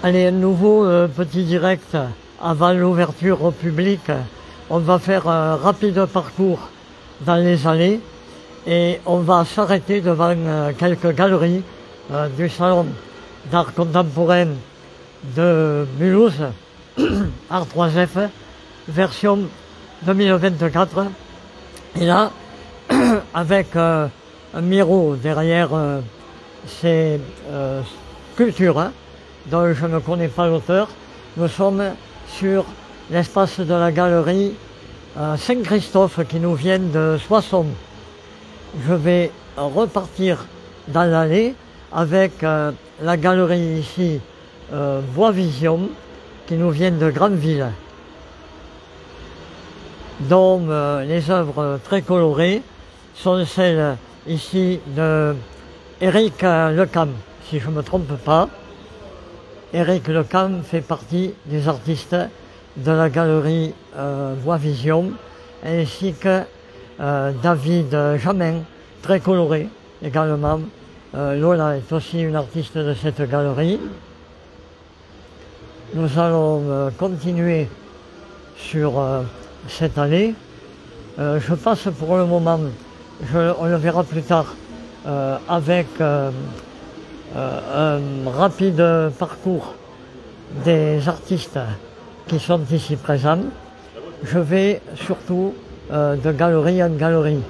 Allez, un nouveau petit direct avant l'ouverture au public. On va faire un rapide parcours dans les allées et on va s'arrêter devant quelques galeries du Salon d'art contemporain de Mulhouse, Art 3F, version 2024. Et là, avec un miro derrière ces sculptures, dont je ne connais pas l'auteur, nous sommes sur l'espace de la galerie Saint-Christophe qui nous vient de Soissons. Je vais repartir dans l'allée avec la galerie ici Voix Vision qui nous vient de Grandville, dont les œuvres très colorées sont celles ici de Éric Lecam, si je ne me trompe pas. Éric Lecam fait partie des artistes de la galerie Voix Vision, ainsi que David Jamin, très coloré également. Lola est aussi une artiste de cette galerie. Nous allons continuer sur cette allée. Je passe pour le moment, on le verra plus tard, avec un rapide parcours des artistes qui sont ici présents. Je vais surtout de galerie en galerie.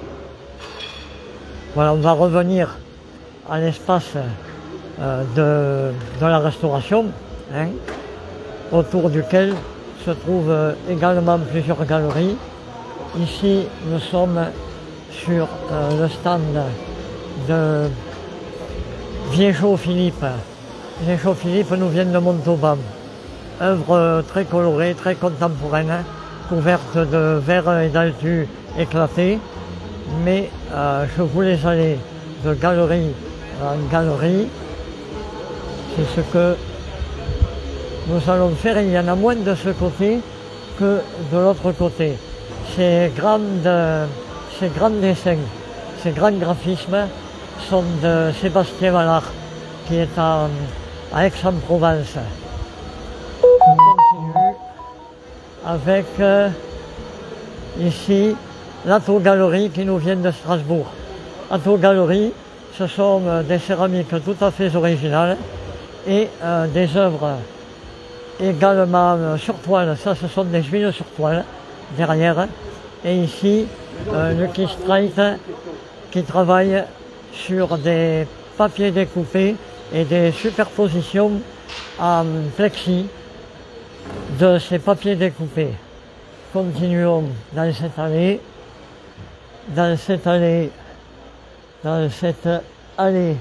Voilà, on va revenir à l'espace de la restauration, hein, autour duquel se trouvent également plusieurs galeries. Ici, nous sommes sur le stand de Viejo Philippe. Viejo Philippe nous vient de Montauban. Œuvre très colorée, très contemporaine, couverte de verre et d'altus éclatés. Mais je voulais aller de galerie en galerie. C'est ce que nous allons faire. Il y en a moins de ce côté que de l'autre côté. Ces grands dessins, ces grands graphismes sont de Sébastien Vallard, qui est à Aix-en-Provence. Je continue avec ici l'Atto Galerie qui nous vient de Strasbourg. Atto Galerie, ce sont des céramiques tout à fait originales et des œuvres également sur toile. Ça, ce sont des huiles sur toile derrière. Et ici, Lucky Strike qui travaille sur des papiers découpés et des superpositions en plexi de ces papiers découpés. Continuons dans cette allée. Dans cette allée,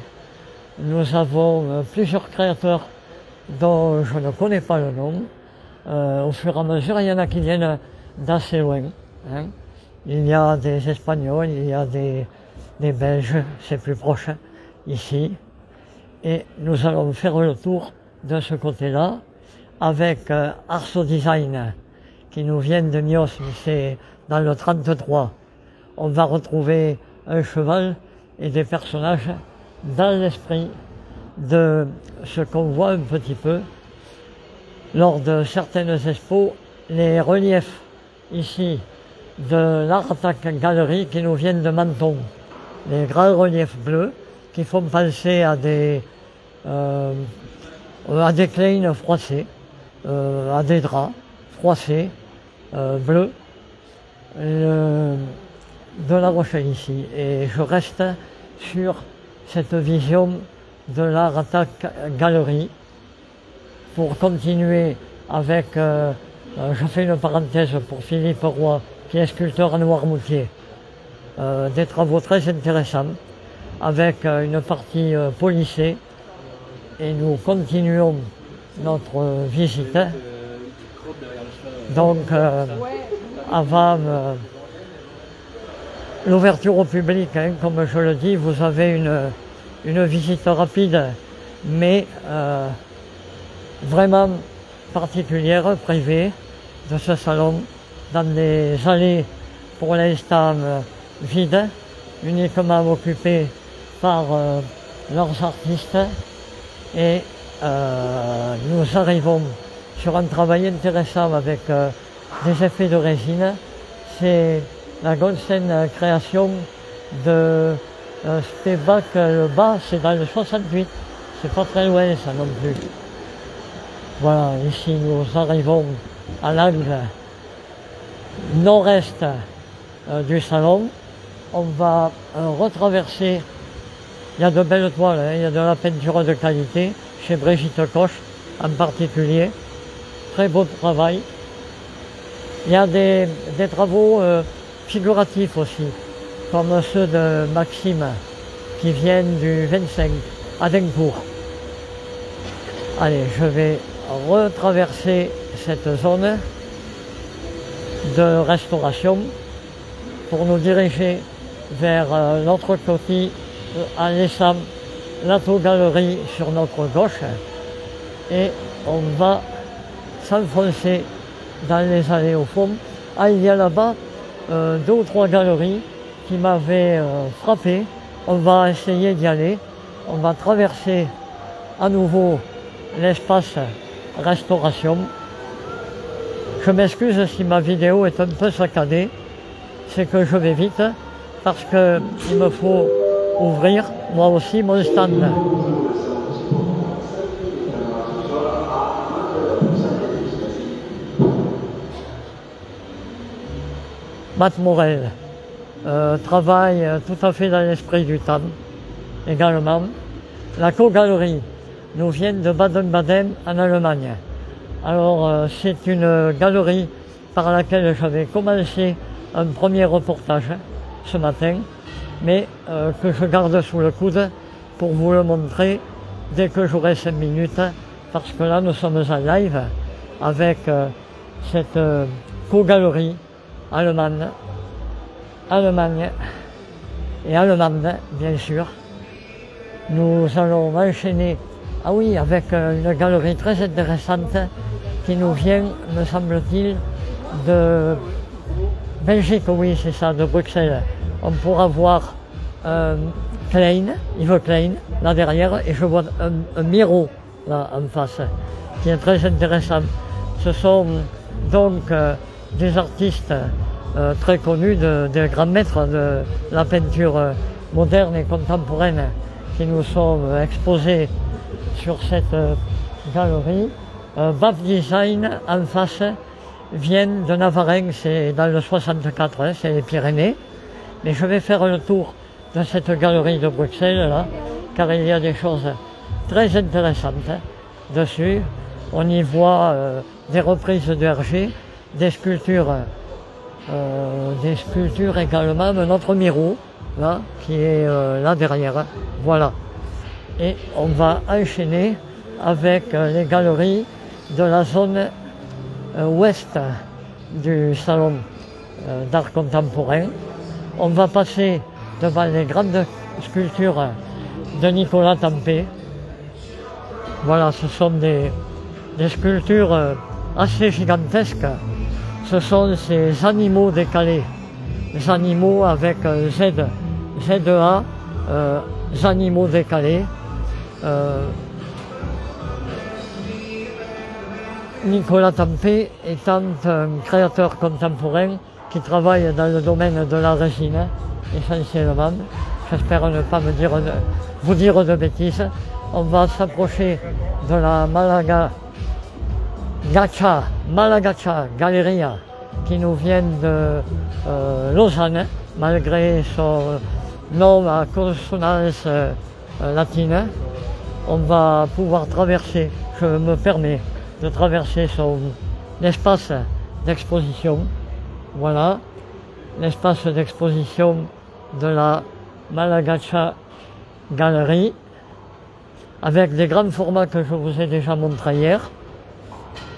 nous avons plusieurs créateurs dont je ne connais pas le nom. Au fur et à mesure, il y en a qui viennent d'assez loin, hein. Il y a des Espagnols, il y a des Belges, c'est plus proche ici. Et nous allons faire le tour de ce côté-là avec Arso Design qui nous vient de Nios, mais c'est dans le 33. On va retrouver un cheval et des personnages dans l'esprit de ce qu'on voit un petit peu lors de certaines expos, les reliefs ici de l'Art Attack Galerie qui nous viennent de Menton. Les grands reliefs bleus qui font penser à des kleines froissés, à des draps froissés, bleus, de La Rochelle ici. Et je reste sur cette vision de l'Art Attack Galerie pour continuer avec, je fais une parenthèse pour Philippe Roy, qui est sculpteur à Noirmoutier. Des travaux très intéressants avec une partie polissée et nous continuons notre visite. Donc avant l'ouverture au public, hein, comme je le dis, vous avez une visite rapide mais vraiment particulière, privée de ce salon, dans des allées pour l'instant vides, uniquement occupées par leurs artistes, et nous arrivons sur un travail intéressant avec des effets de résine. C'est la Goldstein création de Stebak, le bas, c'est dans le 68, c'est pas très loin ça non plus. Voilà, ici nous arrivons à l'angle nord-est du salon. On va retraverser, il y a de belles toiles, hein, il y a de la peinture de qualité, chez Brigitte Koch en particulier. Très beau travail. Il y a des travaux figuratifs aussi, comme ceux de Maxime, qui viennent du 25 à Dencourt. Allez, je vais retraverser cette zone de restauration pour nous diriger vers l'autre côté en laissant l'auto-galerie sur notre gauche et on va s'enfoncer dans les allées au fond. Ah, il y a là-bas 2 ou 3 galeries qui m'avaient frappé. On va essayer d'y aller. On va traverser à nouveau l'espace restauration. Je m'excuse si ma vidéo est un peu saccadée, c'est que je vais vite parce qu'il me faut ouvrir moi aussi mon stand. Matt Morel travaille tout à fait dans l'esprit du temps également. La co-galerie nous vient de Baden-Baden en Allemagne. Alors c'est une galerie par laquelle j'avais commencé un premier reportage ce matin, mais que je garde sous le coude pour vous le montrer dès que j'aurai 5 minutes, parce que là nous sommes en live avec cette co-galerie allemande et allemande bien sûr. Nous allons enchaîner, ah oui, avec une galerie très intéressante qui nous vient, me semble-t-il, de Belgique, oui c'est ça, de Bruxelles. On pourra voir Klein, Yves Klein, là derrière, et je vois un Miro là en face, qui est très intéressant. Ce sont donc des artistes très connus, des grands maîtres de la peinture moderne et contemporaine qui nous sont exposés sur cette galerie. Bab Design en face viennent de Navarin, c'est dans le 64, hein, c'est les Pyrénées. Mais je vais faire le tour de cette galerie de Bruxelles là, car il y a des choses très intéressantes dessus. On y voit des reprises de Hergé, des sculptures également, notre Miro, là, qui est là derrière, voilà. Et on va enchaîner avec les galeries de la zone ouest du salon d'art contemporain. On va passer devant les grandes sculptures de Nicolas Tempé. Voilà, ce sont des sculptures assez gigantesques. Ce sont ces animaux décalés, les animaux avec ZEA, animaux décalés. Nicolas Tempé étant un créateur contemporain qui travaille dans le domaine de la résine, essentiellement. J'espère ne pas vous dire de bêtises. On va s'approcher de la Malagacha Galleria, qui nous vient de Lausanne, malgré son nom à consonance latine. On va pouvoir traverser, je me permets de traverser son espace d'exposition. Voilà, l'espace d'exposition de la Malagacha Gallery, avec des grands formats que je vous ai déjà montrés hier.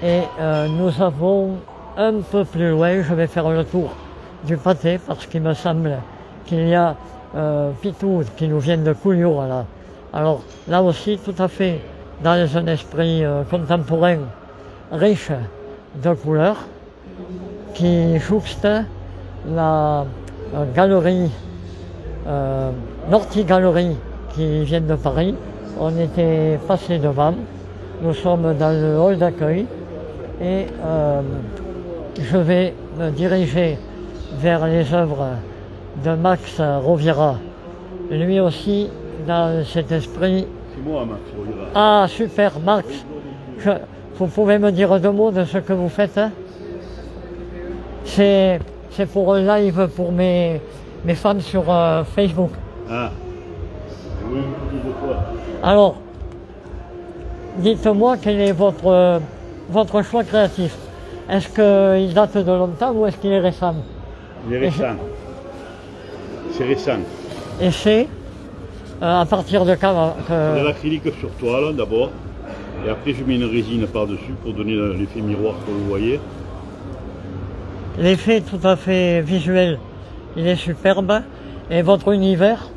Et nous avons un peu plus loin, je vais faire le tour du pâté, parce qu'il me semble qu'il y a Pitou qui nous vient de Couillou, là. Alors là aussi, tout à fait dans un esprit contemporain riche de couleurs, qui jouxte la galerie, Norti Gallery, qui vient de Paris. On était passé devant, Nous sommes dans le hall d'accueil et je vais me diriger vers les œuvres de Max Rovira. Lui aussi, dans cet esprit. C'est moi, Max Rovira. Ah, super, Max. Vous pouvez me dire 2 mots de ce que vous faites, hein? C'est pour un live pour mes fans sur Facebook. Ah, oui, de quoi? Alors, dites-moi quel est votre choix créatif. Est-ce qu'il date de longtemps ou est-ce qu'il est récent? Il est récent. C'est récent. Et c'est à partir de quand De l'acrylique sur toile d'abord, et après je mets une résine par-dessus pour donner l'effet miroir que vous voyez. L'effet tout à fait visuel, il est superbe. Et votre univers?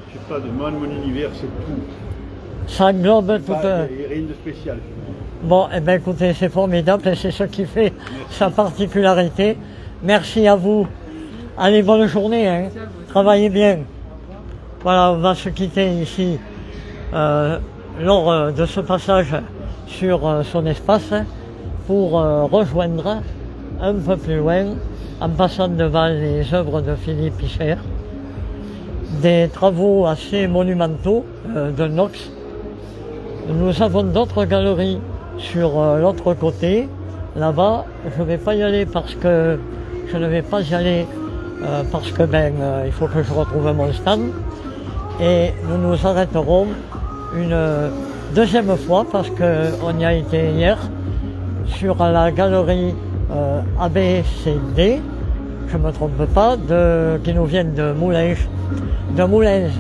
Je sais pas, mon univers c'est tout. Ça englobe tout. Rien de spécial. Bon, eh bien écoutez, c'est formidable et c'est ce qui fait sa particularité. Merci à vous. Allez, bonne journée, hein. Travaillez bien. Voilà, on va se quitter ici lors de ce passage sur son espace pour rejoindre un peu plus loin, en passant devant les œuvres de Philippe Picher, des travaux assez monumentaux de Knox. Nous avons d'autres galeries sur l'autre côté. Là-bas, je ne vais pas y aller parce que je ne vais pas y aller parce que il faut que je retrouve mon stand. Et nous nous arrêterons une deuxième fois parce qu'on y a été hier sur la galerie ABCD, je ne me trompe pas, qui nous viennent de Moulins, de Mougens.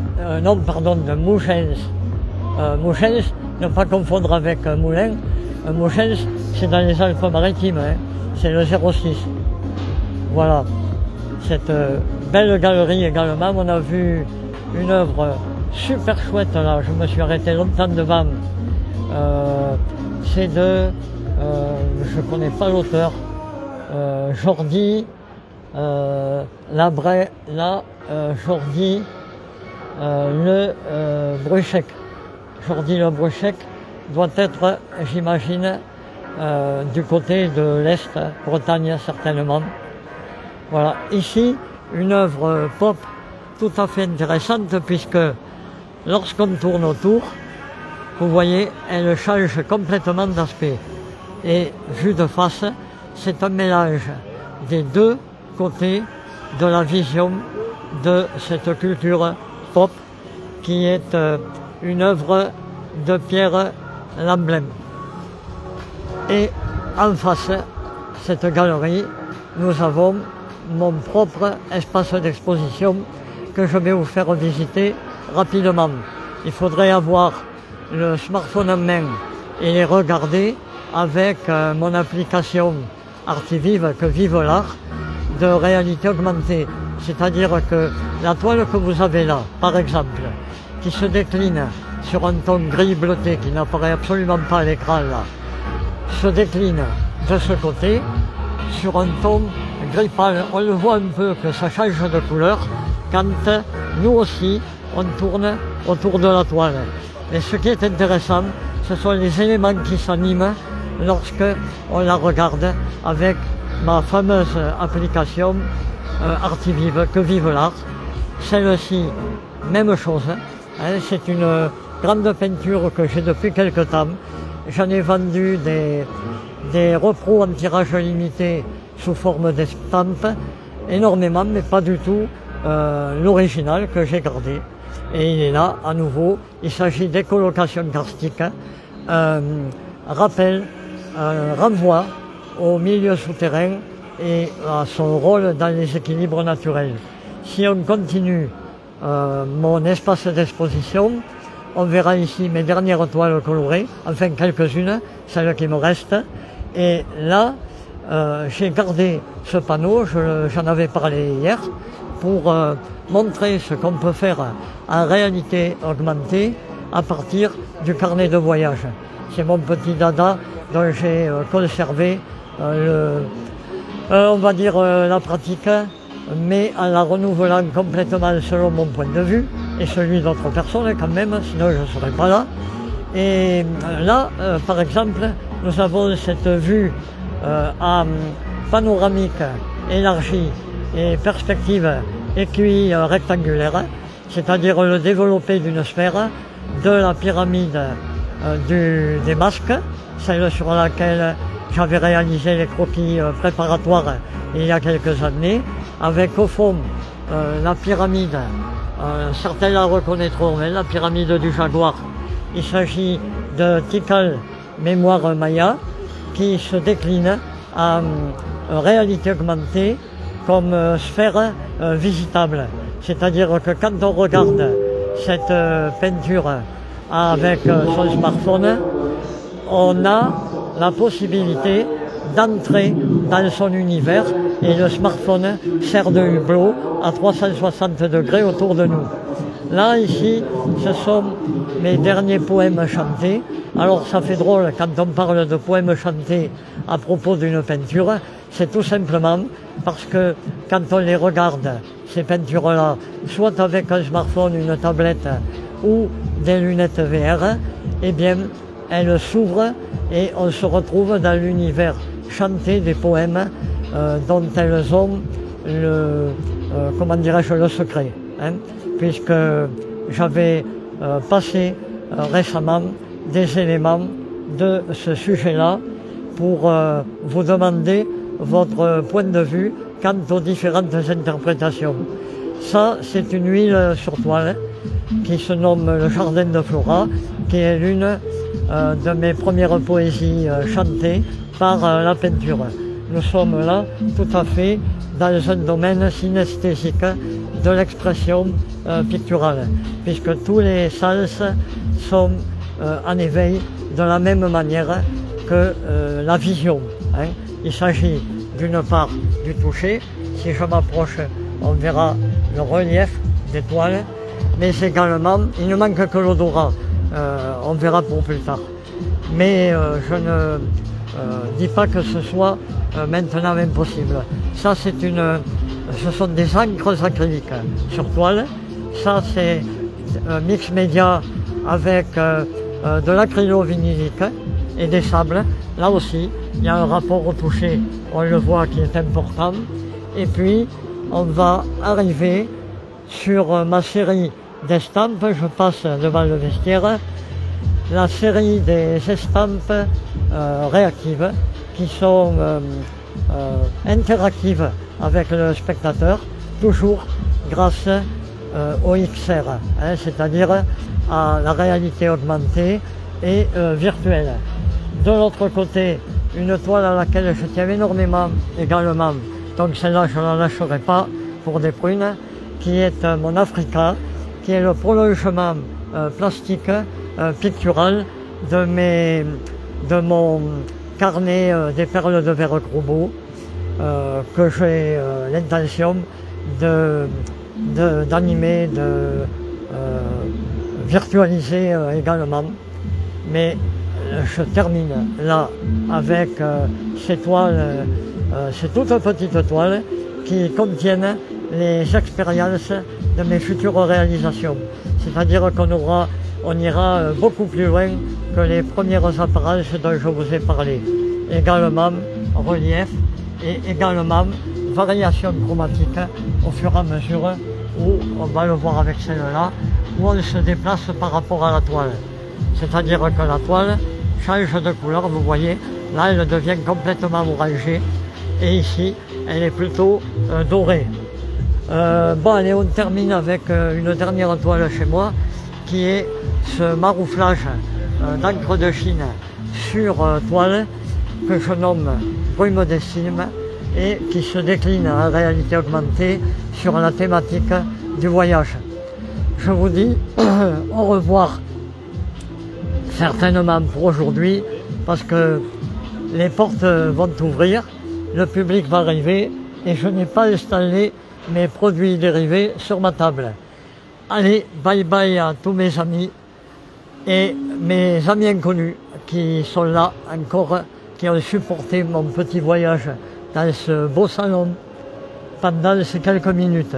Mougens, ne pas confondre avec Moulins. Mougens, c'est dans les Alpes-Maritimes, hein, c'est le 06. Voilà, cette belle galerie également. On a vu une œuvre super chouette là, je me suis arrêté longtemps devant. C'est de, je ne connais pas l'auteur, Jordi Jordi Le Bruchec. Jordi Le Bruchec doit être, j'imagine, du côté de l'Est, Bretagne certainement. Voilà, ici, une œuvre pop tout à fait intéressante puisque lorsqu'on tourne autour, vous voyez, elle change complètement d'aspect. Et vue de face, c'est un mélange des 2 côtés de la vision de cette culture pop qui est une œuvre de Pierre Lamblem. Et en face, cette galerie, nous avons mon propre espace d'exposition que je vais vous faire visiter rapidement. Il faudrait avoir le smartphone en main et les regarder avec mon application Artivive, que vive l'art, de réalité augmentée. C'est-à-dire que la toile que vous avez là, par exemple, qui se décline sur un ton gris bleuté qui n'apparaît absolument pas à l'écran là, se décline de ce côté sur un ton gris pâle. On le voit un peu que ça change de couleur quand nous aussi on tourne autour de la toile. Et ce qui est intéressant, ce sont les éléments qui s'animent lorsque on la regarde avec ma fameuse application Artivive, que vive l'art. Celle-ci, même chose, hein, c'est une grande peinture que j'ai depuis quelque temps. J'en ai vendu des repros en tirage limité sous forme d'estampes, énormément, mais pas du tout l'original que j'ai gardé. Et il est là, à nouveau, il s'agit d'écolocation karstique, rappel, renvoi au milieu souterrain et à son rôle dans les équilibres naturels. Si on continue mon espace d'exposition, on verra ici mes dernières toiles colorées, enfin quelques-unes, celles qui me restent. Et là, j'ai gardé ce panneau, j'en avais parlé hier, pour montrer ce qu'on peut faire en réalité augmentée à partir du carnet de voyage. C'est mon petit dada dont j'ai conservé on va dire la pratique, mais en la renouvelant complètement selon mon point de vue et celui d'autres personnes quand même, sinon je ne serais pas là. Et là, par exemple, nous avons cette vue panoramique élargie et perspective équi rectangulaire, c'est-à-dire le développé d'une sphère de la pyramide des masques, celle sur laquelle j'avais réalisé les croquis préparatoires il y a quelques années, avec au fond la pyramide, certains la reconnaîtront, la pyramide du jaguar. Il s'agit de Tikal mémoire maya qui se décline en réalité augmentée comme sphère visitable. C'est-à-dire que quand on regarde cette peinture avec son smartphone, on a la possibilité d'entrer dans son univers et le smartphone sert de hublot à 360 degrés autour de nous. Là, ici, ce sont mes derniers poèmes chantés. Alors ça fait drôle quand on parle de poèmes chantés à propos d'une peinture, c'est tout simplement parce que quand on les regarde, ces peintures-là, soit avec un smartphone, une tablette ou des lunettes VR, eh bien, elles s'ouvrent et on se retrouve dans l'univers chanté des poèmes dont elles ont le, comment dirais-je, le secret. Hein, puisque j'avais passé récemment des éléments de ce sujet-là pour vous demander votre point de vue quant aux différentes interprétations. Ça, c'est une huile sur toile qui se nomme le Jardin de Flora, qui est l'une de mes premières poésies chantées par la peinture. Nous sommes là tout à fait dans un domaine synesthésique de l'expression picturale, puisque tous les sens sont en éveil de la même manière que la vision. Hein. Il s'agit d'une part du toucher, si je m'approche on verra le relief des toiles, mais également, il ne manque que l'odorat, on verra pour plus tard. Mais je ne dis pas que ce soit maintenant impossible. Ça ce sont des encres acryliques sur toile, ça c'est un mix média avec de l'acrylo-vinylique et des sables. Là aussi, il y a un rapport au toucher, on le voit, qui est important. Et puis, on va arriver sur ma série d'estampes. Je passe devant le vestiaire. La série des estampes réactives qui sont interactives avec le spectateur, toujours grâce au XR, hein, c'est-à-dire à la réalité augmentée et virtuelle. De l'autre côté, une toile à laquelle je tiens énormément également, donc celle-là je ne la lâcherai pas pour des prunes, qui est mon Africa, qui est le prolongement plastique, pictural de mon carnet des perles de verre Groubeau, que j'ai l'intention d'animer, de virtualiser également. Mais je termine là avec ces toiles, ces toutes petites toiles qui contiennent les expériences de mes futures réalisations. C'est-à-dire qu'on ira beaucoup plus loin que les premières apparences dont je vous ai parlé. Également relief et également variation chromatique au fur et à mesure où, on va le voir avec celle-là, où on se déplace par rapport à la toile. C'est-à-dire que la toile change de couleur, vous voyez, là elle devient complètement orangée et ici elle est plutôt dorée. Bon, allez, on termine avec une dernière toile chez moi qui est ce marouflage d'encre de Chine sur toile que je nomme brume des cimes et qui se décline en réalité augmentée sur la thématique du voyage. Je vous dis au revoir certainement pour aujourd'hui parce que les portes vont ouvrir, le public va arriver et je n'ai pas installé mes produits dérivés sur ma table. Allez, bye bye à tous mes amis et mes amis inconnus qui sont là encore, qui ont supporté mon petit voyage dans ce beau salon pendant ces quelques minutes.